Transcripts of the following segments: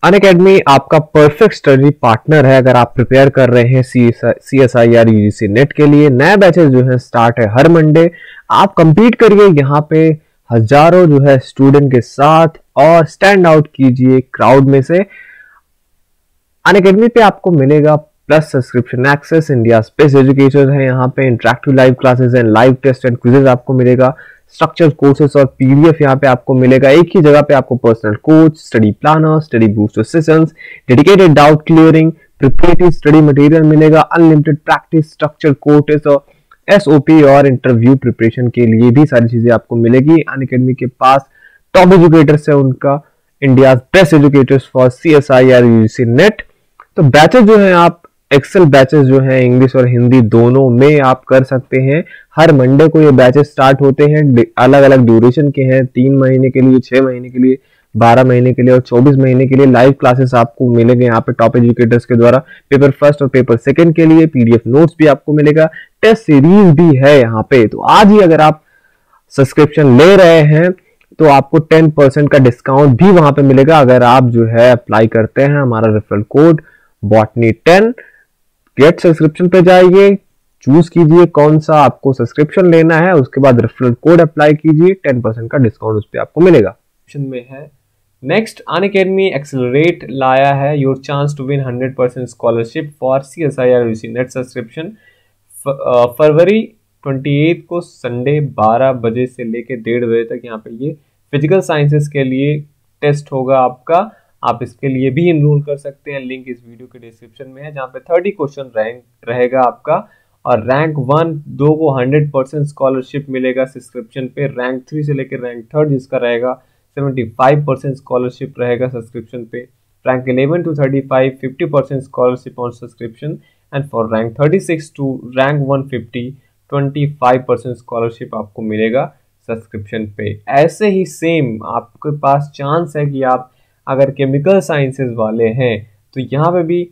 Unacademy आपका perfect study partner है। अगर आप प्रिपेयर कर रहे हैं CSIR UGC नेट के लिए, नए बैचेस जो है स्टार्ट है हर मंडे। आप कंपीट करिए यहाँ पे हजारों जो है स्टूडेंट के साथ और स्टैंड आउट कीजिए क्राउड में से। अनअकैडमी पे आपको मिलेगा plus subscription access, India best education है यहाँ पे, interactive live classes and live test and quizzes आपको मिलेगा, स्ट्रक्चर कोर्सेज और PDF यहाँ पे आपको मिलेगा। एक ही जगह पे आपको personal coach, study planner, study booster sessions, dedicated doubt clearing, preparatory study material मिलेगा, अनलिमिटेड प्रैक्टिस, स्ट्रक्चर कोर्सेज और SOP और इंटरव्यू प्रिपरेशन के लिए भी सारी चीजें आपको मिलेगी। अनअकैडमी के पास टॉप एजुकेटर्स है, उनका India best educators for CSIR UGC net. तो बैचेस जो है आप एक्सेल बैचेस जो है इंग्लिश और हिंदी दोनों में आप कर सकते हैं। हर मंडे को ये बैचेस स्टार्ट होते हैं, अलग अलग ड्यूरेशन के हैं, 3 महीने के लिए, 6 महीने के लिए, 12 महीने के लिए और 24 महीने के लिए लाइव क्लासेस आपको मिलेंगे यहाँ पे टॉप एजुकेटर्स के द्वारा। पेपर फर्स्ट और पेपर सेकंड के लिए PDF नोट्स भी आपको मिलेगा, टेस्ट सीरीज भी है यहाँ पे। तो आज ही अगर आप सब्सक्रिप्शन ले रहे हैं तो आपको 10% का डिस्काउंट भी वहां पे मिलेगा अगर आप जो है अप्लाई करते हैं हमारा referral code botany10। Get subscription पे जाइए, चूज कीजिए कौन सा आपको सब्सक्रिप्शन लेना है, उसके बाद रेफरल कोड अप्लाई कीजिए, 10% का डिस्काउंट उस पर आपको मिलेगा। में है नेक्स्ट, अनअकैडमी एक्सेलरेट लाया है your chance to win 100% scholarship for CSIR UGC NET subscription. फरवरी 28 को संडे 12 बजे से लेकर 1:30 बजे तक यहाँ पे ये फिजिकल साइंसेस के लिए टेस्ट होगा आपका। आप इसके लिए भी इनरोल कर सकते हैं, लिंक इस वीडियो के डिस्क्रिप्शन में है, जहाँ पे 30 क्वेश्चन रैंक रहेगा आपका और रैंक 1 2 को 100% स्कॉलरशिप मिलेगा सब्सक्रिप्शन पे। रैंक 3 से लेकर रैंक 3 जिसका रहेगा 75% स्कॉलरशिप रहेगा सब्सक्रिप्शन पे। Rank 11 to 35 50% scholarship on subscription and for rank 36 to rank 150 25% scholarship आपको मिलेगा सब्सक्रिप्शन पे। ऐसे ही सेम आपके पास चांस है कि आप अगर केमिकल साइंसेज वाले हैं तो यहाँ पे भी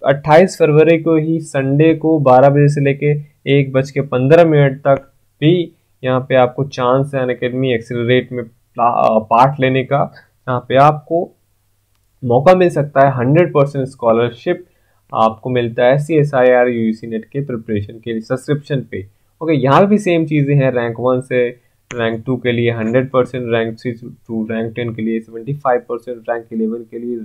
28 फरवरी को ही संडे को 12 बजे से लेके 1:15 तक भी यहाँ पे आपको चांस है अनअकैडमी एक्सेलरेट में पार्ट लेने का। यहाँ पे आपको मौका मिल सकता है 100% स्कॉलरशिप आपको मिलता है CSIR UGC नेट के प्रिपरेशन के सब्सक्रिप्शन पे। ओके, यहाँ पे भी सेम चीज़ें हैं, रैंक 1 से रैंक 2 के लिए 100%, रैंक 3 टू रैंक 10 के लिए 75%, रैंक 11 के लिए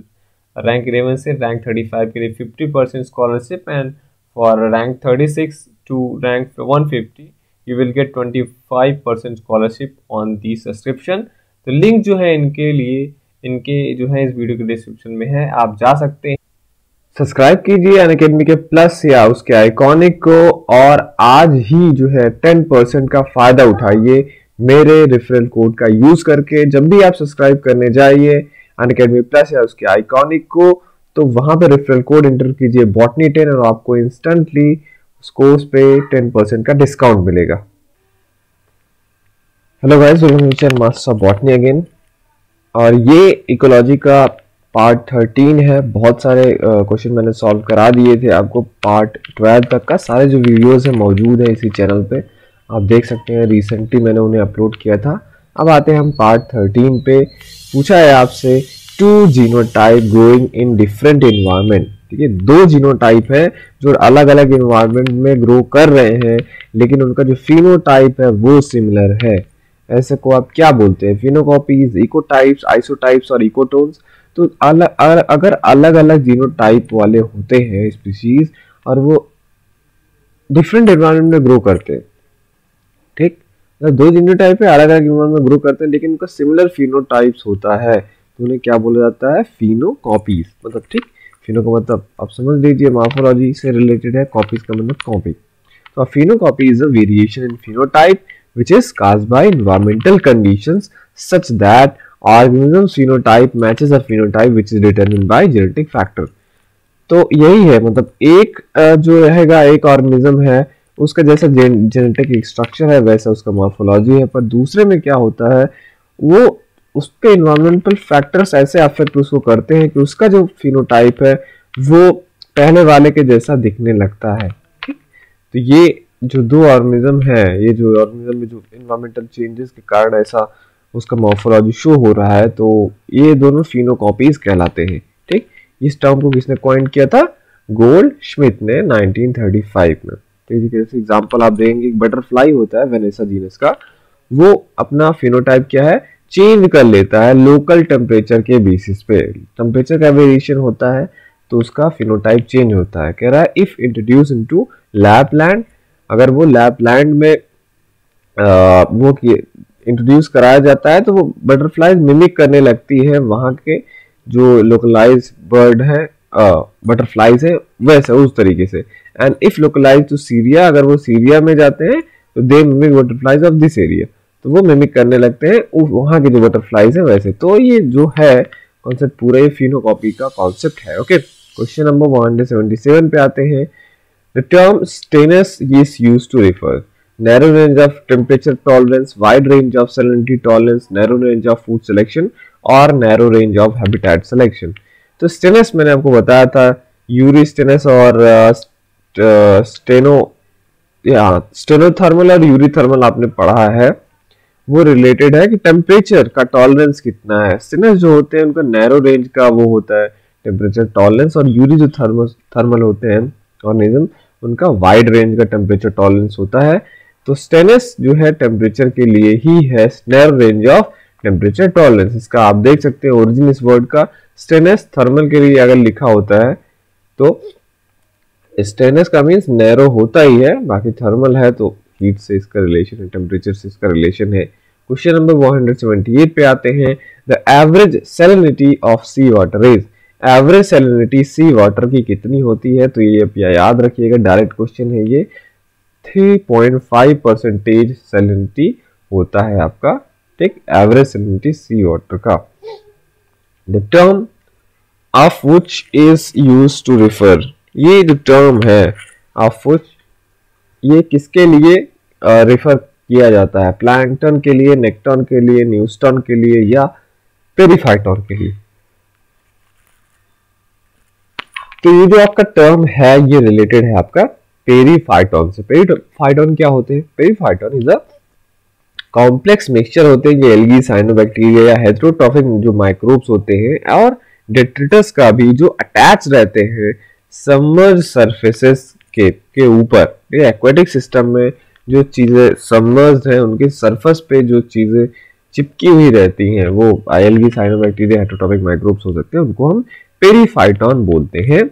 रैंक 11 से रैंक 35 के लिए 50% scholarship and for rank 36 to rank 150 you will get 25% scholarship on the subscription. तो लिंक जो है इनके जो है इस वीडियो के डिस्क्रिप्शन में है, आप जा सकते हैं। सब्सक्राइब कीजिए अनअकैडमी के प्लस या उसके आइकॉनिक को और आज ही जो है 10% का फायदा उठाइए मेरे रेफरल कोड का यूज करके। जब भी आप सब्सक्राइब करने जाइए अनअकैडमी प्लस या उसके आइकॉनिक को, तो वहां पे रेफरल कोड एंटर कीजिए botany10 और आपको इंस्टेंटली उस कोर्स पे 10% का डिस्काउंट मिलेगा। Hello guys, welcome to master of botany again. और ये इकोलॉजी का पार्ट 13 है। बहुत सारे क्वेश्चन मैंने सॉल्व करा दिए थे आपको। पार्ट 12 तक का सारे जो वीडियोस है मौजूद है इसी चैनल पे, आप देख सकते हैं। रिसेंटली मैंने उन्हें अपलोड किया था। अब आते हैं हम पार्ट 13 पे। पूछा है आपसे 2 genotype growing in different environment. ठीक है, 2 जीनोटाइप है जो अलग अलग एनवायरनमेंट में ग्रो कर रहे हैं, लेकिन उनका जो फिनोटाइप है वो सिमिलर है। ऐसे को आप क्या बोलते हैं? फिनोकॉपीज, इकोटाइप्स, आइसोटाइप्स और इकोटोन्स। तो अगर अलग अलग जीनोटाइप वाले होते हैं स्पीशीज और वो डिफरेंट एनवायरनमेंट में ग्रो करते हैं, ठीक, 2 जीनोटाइप है, अलग अलग एनवायरनमेंट में ग्रो करते हैं, लेकिन उनका सिमिलर फिनोटाइप्स होता है, तो उन्हें क्या बोला जाता है? फिनोकॉपीज। मतलब ठीक, फिनो का मतलब आप समझ लीजिए मॉर्फोलॉजी से रिलेटेड है, कॉपीज का मतलब कॉपी। तो phenocopy is a variation in phenotype which is caused by environmental conditions such that organism's phenotype matches a phenotype which is determined by genetic factor। तो यही है, मतलब एक जो रहेगा, एक ऑर्गेनिज्म है उसका जैसा जेनेटिक स्ट्रक्चर है वैसा उसका मॉर्फोलॉजी है, पर दूसरे में क्या होता है वो उसके एनवायरमेंटल फैक्टर्स ऐसे अफेक्ट उसको करते हैं कि उसका जो फिनोटाइप है वो पहले वाले के जैसा दिखने लगता है। ठीक, तो ये जो 2 ऑर्गेनिज्म है, ये जो ऑर्गेनिज्म में जो एनवायरमेंटल चेंजेस के कारण ऐसा उसका मॉर्फोलॉजी शो हो रहा है, तो ये दोनों फिनोकॉपीज कहलाते हैं। ठीक, इस टर्म को किसने कॉइन किया था? गोल्ड श्मिट ने 1935 में। तो इसी तरह से एग्जांपल आप देंगे, बटरफ्लाई होता है वेनेसा जीनस का, वो अपना फिनोटाइप क्या है? चेंज कर लेता है लोकल टेम्परेचर के बेसिस पे। टेम्परेचर का वेरिएशन होता है तो उसका फिनोटाइप चेंज होता है। कह रहा है इफ इंट्रोड्यूस इनटू लैपलैंड, अगर वो लैपलैंड में वो इंट्रोड्यूस कराया जाता है तो वो बटरफ्लाईज मिमिक करने लगती है वहां के जो लोकलाइज बर्ड है, बटरफ्लाईज है, वैसे उस तरीके से। And if localize to Syria, अगर वो सीरिया में जाते हैं तो they mimic butterflies of this area, तो वो मिमिक करने लगते हैं वहां के जो बटरफ्लाईज है वैसे। तो ये जो है कॉन्सेप्ट पूरा ये फिनोकॉपी का कॉन्सेप्ट है। ओके, क्वेश्चन नंबर 177 पे आते हैं। The term stenos is used to refer narrow range of temperature tolerance, wide range of salinity tolerance, narrow range of food selection और narrow range of habitat selection। तो stannous मैंने आपको बताया था, Yuri stannous और स्टेनोथर्मल और Yuri thermal आपने पढ़ा है, वो रिलेटेड है कि टेम्परेचर का टॉलरेंस कितना है। स्टेनस जो होते हैं उनका नैरो रेंज का वो होता है टेम्परेचर टॉलरेंस, और यूरी जो थर्मल होते हैं ऑर्गेनिज्म उनका वाइड रेंज का टेम्परेचर टॉलरेंस होता है। तो स्टेनस जो है टेम्परेचर के लिए ही है, narrow range of temperature tolerance. इसका आप देख सकते हैं ओरिजिन इस वर्ड का, स्टेनस थर्मल के लिए अगर लिखा होता है तो स्टेनस का मीन्स नैरो होता ही है, बाकी थर्मल है तो हीट से इसका रिलेशन है, टेम्परेचर से इसका रिलेशन है। क्वेश्चन नंबर 178 पे आते हैं। The average salinity of sea water is, average salinity sea water की कितनी होती है? तो ये आप याद रखिएगा, डायरेक्ट क्वेश्चन है ये। 3.5% सैलिनिटी होता है आपका, ठीक, एवरेज सैलिनिटी सी वाटर का। The term of which is used to refer, ये जो टर्म है ऑफ व्हिच, ये किसके लिए रिफर किया जाता है? प्लैंकटन के लिए, नेक्टॉन के लिए, न्यूस्टॉन के लिए या पेरिफाइटॉन के लिए? तो ये जो आपका टर्म है ये रिलेटेड है आपका पेरिफाइटॉन से। पेरिफाइटॉन क्या होते हैं? पेरिफाइटॉन इज अ कॉम्प्लेक्स मिक्सचर होते हैं, ये एल्गी, साइनोबैक्टीरिया या हेटेरोट्रॉफिक जो माइक्रोब्स होते हैं और डेट्रिटस का भी जो अटैच रहते हैं सबमर्ज सरफेसेस के ऊपर। एक्वेटिक सिस्टम में जो चीजें सबमर्ज्ड हैं उनके सरफेस पे जो चीजें चिपकी हुई रहती हैं वो एल्गी, साइनोबैक्टीरिया, हेटेरोट्रॉफिक माइक्रोब्स हो सकते हैं, उनको हम पेरिफाइटॉन बोलते हैं।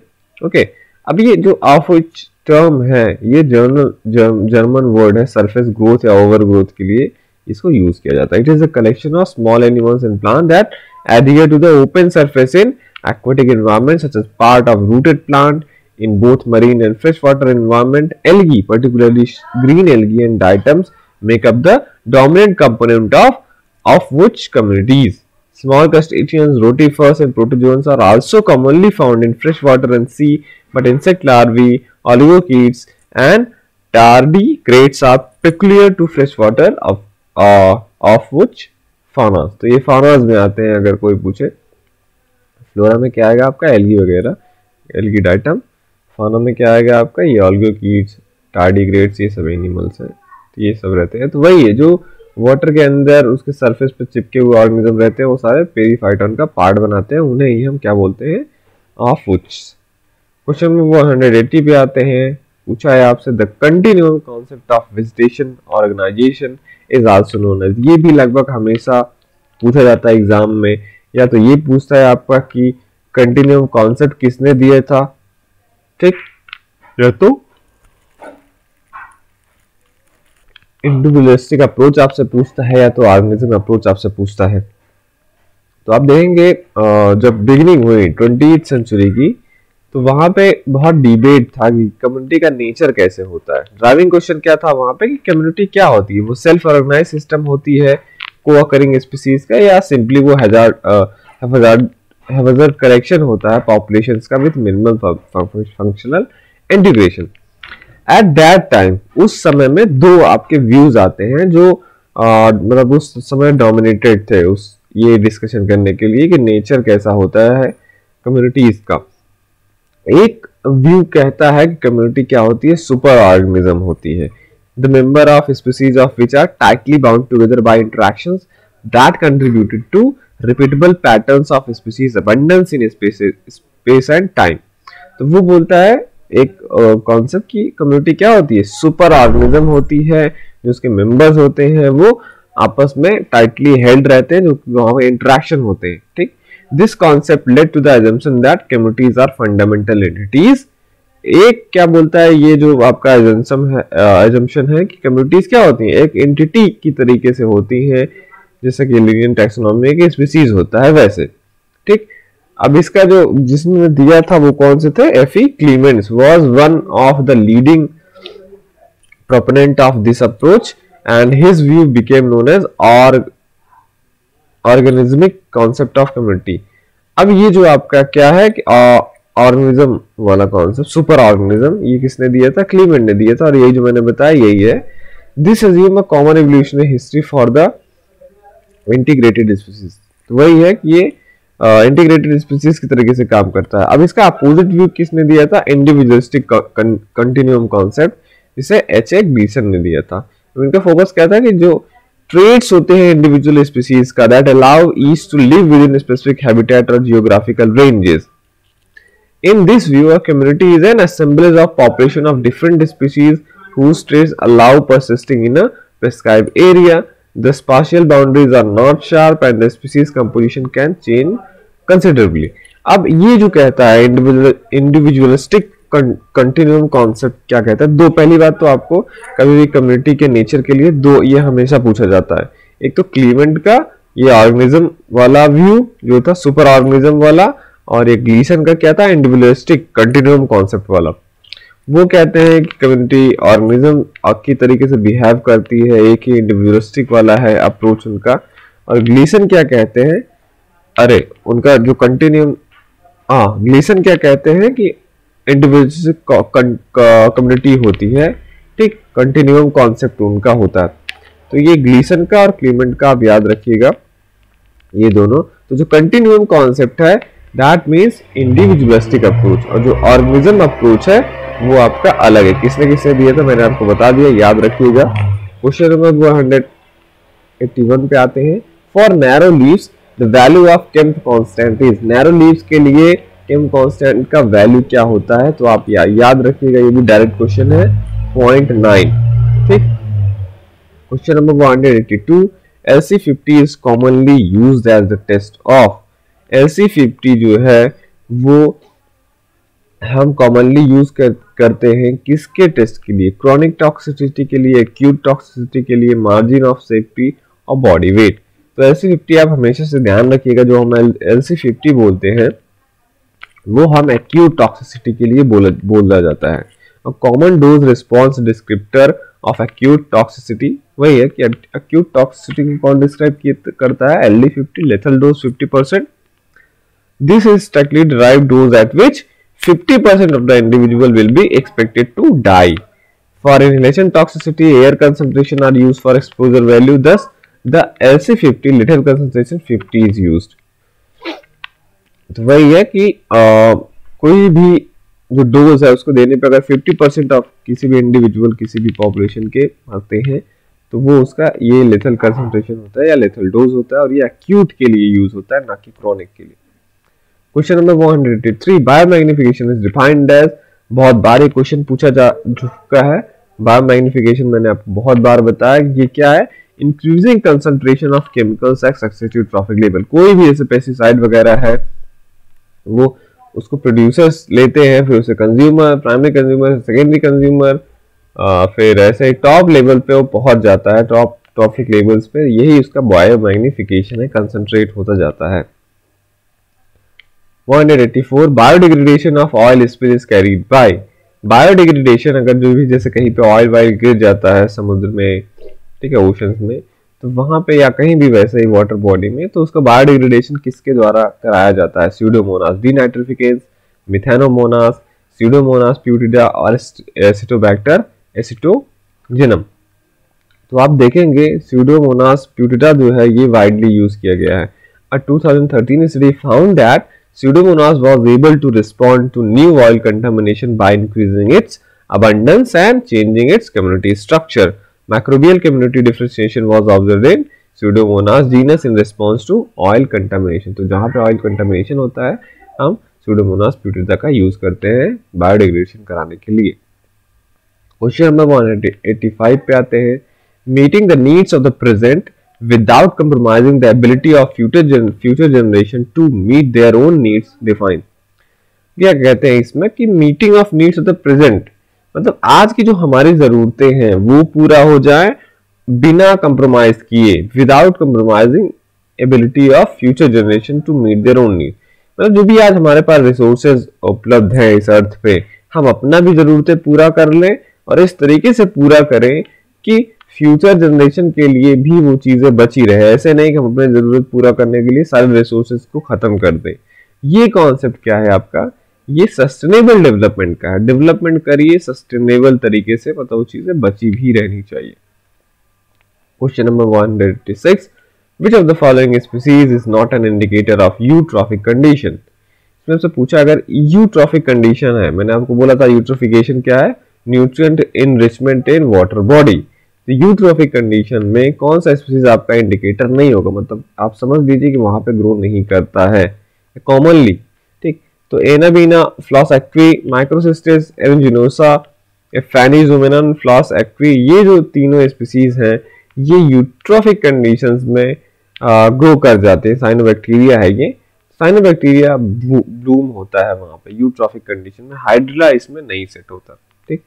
ओके, अब ये जो ऑफ व्हिच टर्म है ये जर्मन वर्ड है सरफेस ग्रोथ या ओवर ग्रोथ के लिए इसको यूज किया जाता है। It is a collection of small animals and plant that adhere to the open surface in aquatic environment such as part of rooted plant in both marine and freshwater environment. Algae, particularly green algae and diatoms, make up the dominant component of which communities. Small crustaceans, rotifers and protozoans are also commonly found in freshwater and sea, but insect larvae, oligochaetes and tardigrades are peculiar to freshwater of which फाउनास। तो ये फाउनास में आते हैं, अगर कोई पूछे। Flora में क्या आएगा आपका? एल्गी वगैरह, एल्गी डाइटम। फाउना में क्या आएगा आपका? ये ऑलिगोकीट्स, टार्डिग्रेड्स, ये सब एनिमल्स हैं, तो ये सब रहते हैं। तो वही है जो वाटर के अंदर उसके सरफेस पे चिपके हुए ऑर्गेनिज्म रहते हैं वो सारे पेरिफाइटॉन का पार्ट बनाते हैं, उन्हें ही हम क्या बोलते हैं? Of which. क्वेश्चन नंबर 180 पे आते हैं। पूछा है आपसे the continuum concept of vegetation organization is also known as. ये भी लगभग हमेशा पूछा जाता है एग्जाम में, या तो ये पूछता है आपका कि कंटिन्यूअम कॉन्सेप्ट किसने दिया था, ठीक, या तो इंडिविजुअलिस्टिक अप्रोच आपसे पूछता है या तो ऑर्गेनिज्म अप्रोच आपसे पूछता है। तो आप देखेंगे जब बिगिनिंग हुई 20th सेंचुरी की तो वहां पे बहुत डिबेट था कि कम्युनिटी का नेचर कैसे होता है। ड्राइविंग क्वेश्चन क्या था वहां पे कि कम्युनिटी क्या होती है? वो सेल्फ ऑर्गेनाइज सिस्टम होती है को-अकरिंग स्पीसीज का, या सिंपली वो हैजार्ड करेक्शन होता है पॉपुलेशंस का with minimal functional integration. At that time उस समय में दो आपके व्यूज आते हैं जो मतलब उस समय डोमिनेटेड थे उस ये डिस्कशन करने के लिए कि नेचर कैसा होता है कम्युनिटीज का। एक व्यू कहता है कि कम्युनिटी क्या होती है? सुपर ऑर्गेनिज्म होती है। The member of species of which are tightly bound together by interactions that contributed to repeatable patterns of species abundance in space and time. तो वो बोलता है एक कॉन्सेप्ट की कम्युनिटी क्या होती है, सुपर ऑर्गेनिज्म होती है, जो उसके मेंबर्स होते हैं वो आपस में टाइटली हेल्ड रहते हैं, जो वहां पे इंटरेक्शन होते हैं। ठीक, this concept led to the assumption that communities are fundamental entities. एक क्या बोलता है, ये जो आपका अजम्पशन है कि कम्युनिटीज क्या होती हैं, एक एंटिटी की तरीके से होती हैं, जैसे कि लिनियर टैक्सोनॉमी में स्पीसीज होता है वैसे। ठीक, अब इसका जो जिसने दिया था वो कौन से थे, F E Clements was one of the leading proponent of this approach and his view became known as organismic concept of community. अब ये जो आपका क्या है कि ऑर्गेनिज्म वाला कॉन्सेप्ट, सुपर ऑर्गेनिज्म, ये किसने दिया था, क्लीमेंट ने दिया था, और यही जो मैंने बताया यही है। This assume a common evolutionary history for the integrated species. तो वही है कि ये इंटीग्रेटेड स्पीसीज की तरीके से काम करता है। अब इसका अपोजिट व्यू किसने दिया था, इंडिविजुअलिस्टिक कंटिन्यूम कॉन्सेप्ट, इसे एच.ए. ग्लीसन ने दिया था। तो इनका फोकस क्या था कि जो ट्रेट्स होते हैं इंडिविजुअल स्पीसीज का that allow each to live within specific habitat और geographical ranges. In this view, a community is an assemblage of population of different species whose traits allow persisting in a prescribed area. The spatial boundaries are not sharp and the species composition can change considerably. अब ये जो कहता है individualistic continuum concept क्या कहता है, दो, पहली बात तो आपको कभी भी कम्युनिटी के नेचर के लिए दो ये हमेशा पूछा जाता है। एक तो क्लीमेंट का ये ऑर्गेनिज्म वाला व्यू जो था, सुपर ऑर्गेनिज्म वाला, और एक ग्लीसन का क्या था, इंडिविजुअलिस्टिक कंटिन्यूम कॉन्सेप्ट वाला। वो कहते हैं कि कम्युनिटी ऑर्गेनिज्म की तरीके से बिहेव करती है, एक ही इंडिविजुअलिस्टिक वाला है अप्रोच उनका। और ग्लीसन क्या कहते हैं, अरे उनका जो कंटिन्यूम, ग्लीसन क्या कहते हैं कि इंडिविजुअलिस्टिक कम्युनिटी होती है। ठीक, कंटिन्यूम कॉन्सेप्ट उनका होता है। तो ये ग्लीसन का और क्लीमेंट का आप याद रखिएगा ये दोनों। तो जो कंटिन्यूम कॉन्सेप्ट है दैट मीन्स इंडिविजुअलिस्टिक अप्रोच, और जो ऑर्गेनिज्म अप्रोच है वो आपका अलग है। किसने किसने दिया था मैंने आपको बता दिया, याद रखिएगा। क्वेश्चन नंबर 181 पे आते हैं। For narrow leaves the value of Kemp constant is, narrow leaves के लिए केम्प कांस्टेंट का वैल्यू क्या होता है, तो आप याद रखिएगा, ये भी डायरेक्ट क्वेश्चन है, 0.9। ठीक, question number 182, LC50 is commonly used as the test of, LC50 जो है वो हम कॉमनली यूज करते हैं किसके टेस्ट के लिए, क्रॉनिक टॉक्सिसिटी के लिए, एक्यूट टॉक्सिसिटी के लिए, मार्जिन ऑफ सेफ्टी और बॉडी वेट। तो LC50 आप हमेशा से ध्यान रखिएगा, जो हम LC50 बोलते हैं वो हम एक्यूट टॉक्सिसिटी के लिए बोला जाता है। और common dose response descriptor of acute toxicity वही है कि एक्यूट टॉक्सिसिटी को कौन डिस्क्राइब करता है, LD50, lethal dose 50%। This is strictly derived dose at which 50% of the individual will be expected to die. For inhalation toxicity, air concentration are used for exposure value. Thus, the LC50 lethal concentration 50 is used. तो वही है कि कोई भी जो dose है उसको देने पे अगर 50% ऑफ किसी भी इंडिविजुअल किसी भी पॉपुलेशन के आते हैं तो वो उसका ये लेथल कंसंट्रेशन होता है या लेथल डोज होता है, और ये एक्यूट के लिए यूज होता है ना कि क्रॉनिक के लिए। Question number 183, biomagnification is defined as, बहुत बार ये क्वेश्चन पूछा जा चुका है। बायोमैग्निफिकेशन मैंने आपको बहुत बार बताया ये क्या है, increasing concentration of chemicals at successive trophic level. कोई भी ऐसे पेस्टिसाइड वगैरह है वो उसको प्रोड्यूसर्स लेते हैं, फिर उसे consumer, primary consumer, secondary consumer, फिर ऐसे टॉप लेवल पे वो पहुंच जाता है, टॉप ट्रॉफिक लेवल्स पे, यही उसका बायोमैग्निफिकेशन है, कंसंट्रेट होता जाता है। 184, biodegradation of oil spill is carried bye, biodegradation अगर जो भी जैसे कहीं पे ऑयल वायल गिर जाता है समुद्र में, ठीक है, ओशंस में, तो वहां पे या कहीं भी वैसे ही वाटर बॉडी में, तो उसका बायोडिग्रेडेशन किसके द्वारा कराया जाता है, स्यूडोमोनास डीनाइट्रिफिकेंस, मिथेनोमोनास, स्यूडोमोनास प्यूटिडा और एसिटोबैक्टर एसिटोजिनम। तो आप देखेंगे स्यूडोमोनास प्यूटिडा जो है ये वाइडली यूज किया गया है। A 2013 study found that Pseudomonas was able to respond to new oil contamination by increasing its abundance and changing its community structure. Microbial community differentiation was observed in Pseudomonas genus in response to oil contamination। तो जहाँ पे oil contamination होता है हम Pseudomonas putida का use करते हैं biodegradation कराने के लिए। क्वेश्चन नंबर 185 पे आते हैं, meeting the needs of the present without compromising the ability of future generation to meet their own needs define। क्या कहते हैं इसमें कि meeting of needs of the present, मतलब आज की जो हमारी जरूरतें हैं वो पूरा हो जाए बिना कंप्रोमाइज किए, without compromising ability of future generation to meet their own need. मतलब जो भी आज हमारे पास रिसोर्सेज उपलब्ध है इस अर्थ पे, हम अपना भी जरूरतें पूरा कर लें और इस तरीके से पूरा करें कि फ्यूचर जनरेशन के लिए भी वो चीजें बची रहे। ऐसे नहीं कि हम अपने जरूरत पूरा करने के लिए सारे रिसोर्सेज को खत्म कर दें। ये कॉन्सेप्ट क्या है आपका, ये सस्टेनेबल डेवलपमेंट का है। डेवलपमेंट करिए सस्टेनेबल तरीके से, मतलब वो चीजें बची भी रहनी चाहिए। Question number 186, which of the following species is not an indicator of eutrophic condition. इसमें से पूछा अगर यूट्रॉफिक कंडीशन है, मैंने आपको बोला था यूट्रोफिकेशन क्या है, nutrient enrichment in water body. तो यूट्रॉफिक कंडीशन में कौन सा स्पीसीज आपका इंडिकेटर नहीं होगा, मतलब आप समझ लीजिए कि वहां पे ग्रो नहीं करता है कॉमनली। ठीक, तो Anabaena, flos aquae, Microcystis, aeruginosa, Aphanizomenon, flos aquae, ये जो तीनों स्पीसीज हैं ये यूट्रॉफिक कंडीशंस में ग्रो कर जाते हैं। साइनोबैक्टीरिया है ये, साइनोबैक्टीरिया ब्लूम होता है वहां पे यूट्रॉफिक कंडीशन में, हाइड्रिला इसमें नहीं सेट होता। ठीक,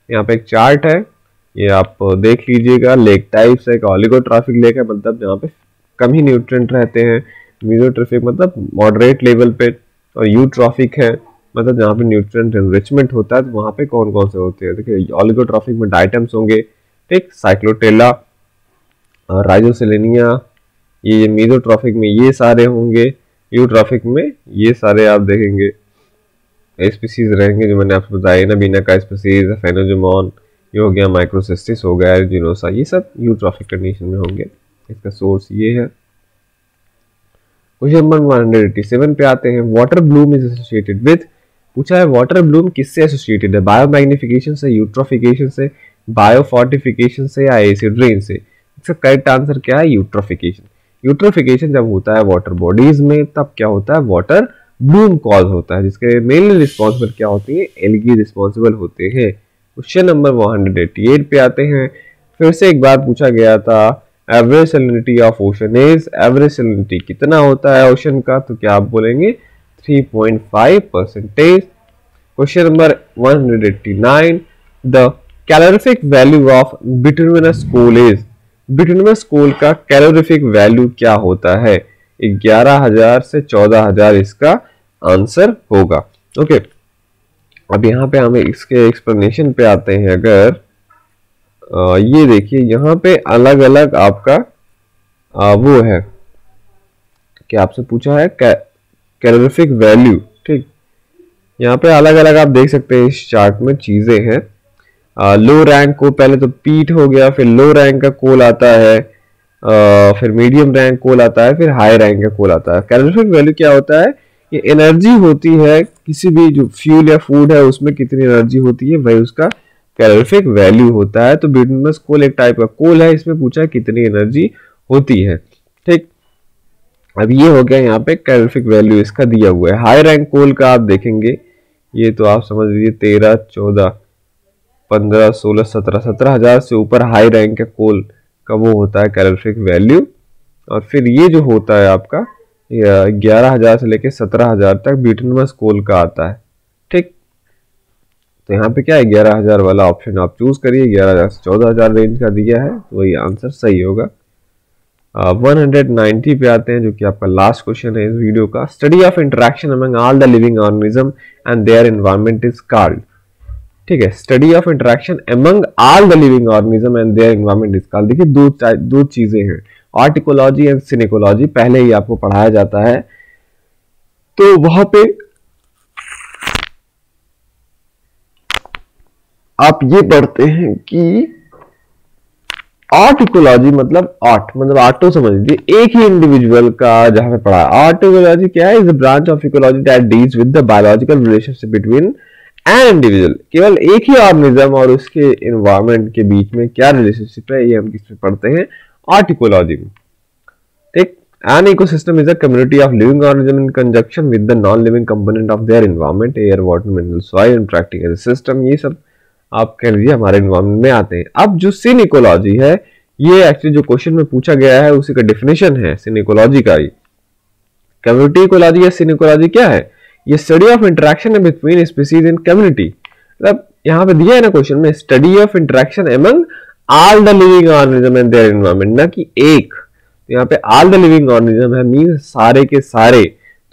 यहाँ पे एक चार्ट है, ये आप देख लीजिएगा। लेक टाइप्स है, ऑलिगोट्रॉफिक लेक है, मतलब जहाँ पे कम ही न्यूट्रिएंट रहते हैं। मेसोट्रॉफिक मतलब मॉडरेट लेवल पे, और यूट्रॉफिक है मतलब जहाँ पे न्यूट्रिएंट एनरिचमेंट होता है। तो वहाँ पे कौन कौन से होते हैं, देखिए ऑलिगोट्रॉफिक में डाइटम्स होंगे, ठीक, साइक्लोटेला, राइजोसेलेनिया, ये मेसोट्रॉफिक में ये सारे होंगे, यूट्रॉफिक में ये सारे आप देखेंगे स्पीसीज रहेंगे जो मैंने आपको बताया ना, बीना का स्पीसीज, फेनोजोमॉन, ये हो गया, माइक्रोसिस्टिस हो गया, एरेंजिनोसा, ये सब यूट्रॉफिक कंडीशन में होंगे। इसका सोर्स ये है। क्वेश्चन नंबर 187 पे आते हैं, water Bloom is associated with. पूछा है वाटर ब्लूम किससे एसोसिएटेड है, बायोमैग्निफिकेशन से, यूट्रोफिकेशन से, बायोफोर्टिफिकेशन से या एसिड रेन से। इसका करेक्ट आंसर क्या है, यूट्रोफिकेशन। यूट्रोफिकेशन जब होता है वाटर बॉडीज में तब क्या होता है, वाटर ब्लूम कॉज होता है, जिसके मेनली रिस्पॉन्सिबल क्या होती है, एल्गी रिस्पॉन्सिबल होते हैं। क्वेश्चन नंबर 188 पे आते हैं, फिर से एक बात पूछा गया था, average salinity of ocean is. Average salinity कितना होता है ओशन का, तो क्या आप बोलेंगे 3.5%। Question number 189, the calorific value of bituminous coal is. Bituminous coal का कैलोरीफिक वैल्यू क्या होता है, 11,000 से 14,000 इसका आंसर होगा। ओके, अब यहाँ पे हमें इसके एक्सप्लेनेशन पे आते हैं। अगर ये देखिए यहाँ पे अलग अलग आपका वो है कि आपसे पूछा है कैलोरीफिक वैल्यू। ठीक, यहाँ पे अलग अलग आप देख सकते हैं इस चार्ट में चीजें हैं। लो रैंक को पहले तो पीट हो गया, फिर लो रैंक का कोल आता है, फिर मीडियम रैंक कोल आता है, फिर हाई रैंक का कोल आता है। कैलोरीफिक वैल्यू क्या होता है, ये एनर्जी होती है किसी भी जो फ्यूल या फूड है उसमें कितनी एनर्जी होती है, वही उसका कैलोरीफिक वैल्यू होता है। तो बिटुमिनस कोल एक टाइप का कोल है, इसमें पूछा है कितनी एनर्जी होती है। ठीक, अब ये हो गया यहाँ पे कैलोरीफिक वैल्यू इसका दिया हुआ है। हाई रैंक कोल का आप देखेंगे, ये तो आप समझ लीजिए 13, 14, 15, 16, 17,000 से ऊपर हाई रैंक का कोल का वो होता है कैलोरीफिक वैल्यू। और फिर ये जो होता है आपका 11,000 से लेके 17,000 तक बिटुमिनस कोल का आता है। ठीक, तो यहाँ पे क्या है 11,000 वाला ऑप्शन आप चूज करिए, 11,000 से 14,000 रेंज का दिया है, तो वही आंसर सही होगा। 190 पे आते हैं जो कि आपका लास्ट क्वेश्चन है इस वीडियो का। Study of interaction among all the living organism and their environment is called. ठीक है, study of interaction among all the living organism and their environment is called. देखिए दो चीजें हैं, आर्टिकोलॉजी एंड सिनेकोलॉजी, पहले ही आपको पढ़ाया जाता है। तो वहां पे आप ये पढ़ते हैं कि आर्टिकोलॉजी मतलब आर्टो समझ लीजिए, एक ही इंडिविजुअल का जहां पे पढ़ा। आर्टिकोलॉजी क्या है, is a branch of ecology that deals with the biological relationship between an individual. केवल एक ही ऑर्गेनिज्म और उसके एनवायरनमेंट के बीच में क्या रिलेशनशिप है, ये हम किसमें पढ़ते हैं, आर्टिकोलॉजी में। An ecosystem is a community of living organisms in conjunction with the non-living component of their environment, air, water, mineral, soil, interacting as a system। ये सब आप कह लीजिए हमारे environment में आते हैं। अब जो सिन इकोलॉजी है, ये एक्चुअली जो क्वेश्चन में पूछा गया है उसी का डेफिनेशन है सिन इकोलॉजी का। कम्युनिटी इकोलॉजी या सिन इकोलॉजी क्या है? ये study of interaction between species in community. मतलब यहाँ पे दिया है ना क्वेश्चन में, study of interaction among all the living organism and their environment, ना कि एक। यहाँ पे ऑल द लिविंग ऑर्गेनिज्म है, मीन सारे के सारे।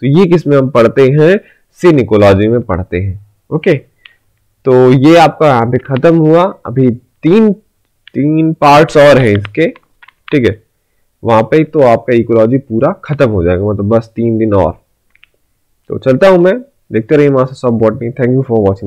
तो ये किस में हम पढ़ते हैं? सिन इकोलॉजी में पढ़ते हैं। ओके, तो ये आपका यहाँ पे खत्म हुआ। अभी तीन पार्ट्स और हैं इसके, ठीक है, वहां पे तो आपका इकोलॉजी पूरा खत्म हो जाएगा, मतलब बस 3 दिन और। तो चलता हूं मैं, देखते रहिए masters of botany. Thank you for watching.